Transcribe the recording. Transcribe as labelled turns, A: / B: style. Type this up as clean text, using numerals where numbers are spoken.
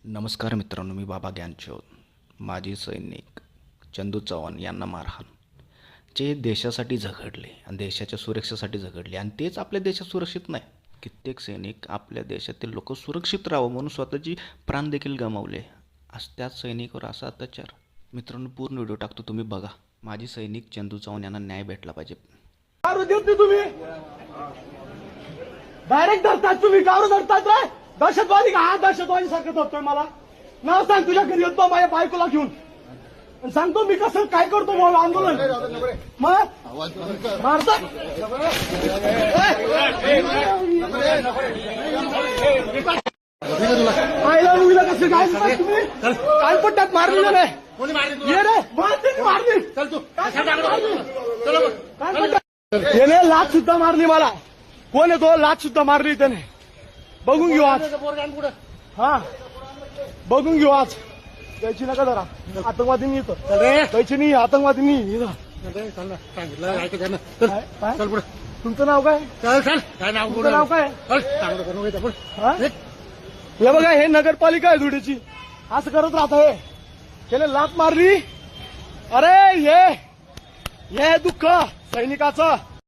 A: नमस्कार मित्रांनो, मी बाबा ज्ञानचौद. माजी सैनिक चंदू चव्हाण यांना मारहाण, जे देशासाठी झगडले आणि देशाच्या सुरक्षेसाठी झगडले आणि तेच आपल्या देशात सुरक्षित नाही. कित्येक सैनिक आपल्या देशातील लोक सुरक्षित राहावं म्हणून स्वतःची प्राण देखील गमावले. आज त्याच सैनिकावर असा अत्याचार. मित्रांनो, पूर्ण व्हिडिओ टाकतो, तुम्ही बघा. माजी सैनिक चंदू चव्हाण यांना न्याय भेटला पाहिजे.
B: तुम्ही डायरेक्ट धरतात, तुम्ही गाव धरतात रे. दहशतवादी का? हा दहशतवादी सारखं धरतोय मला. नाव सांग, तुझ्या घरी येतो माझ्या बायकोला घेऊन, सांगतो मी कसं काय करतो मग आंदोलन. मग मारतात आईला मुलीला कसं काय तुम्ही काय पट्ट्यात मारलेलं नाही. ये रे मारली, त्याने लाच सुद्धा मारली मला. कोण आहे तो? लाच सुद्धा मारली त्याने. बघून घेऊ आज. हा बघून घेऊ आज. द्यायची नका जरा. आतंकवादी नाही येतो, द्यायची नाही. आतंकवादी नाही. तुमचं नाव काय? तुमचं नाव काय? हे बघा, हे नगरपालिका आहे धुळ्याची. असं करत राहत हे. त्याने लात मारली. अरे हे दुःख सैनिकाचं.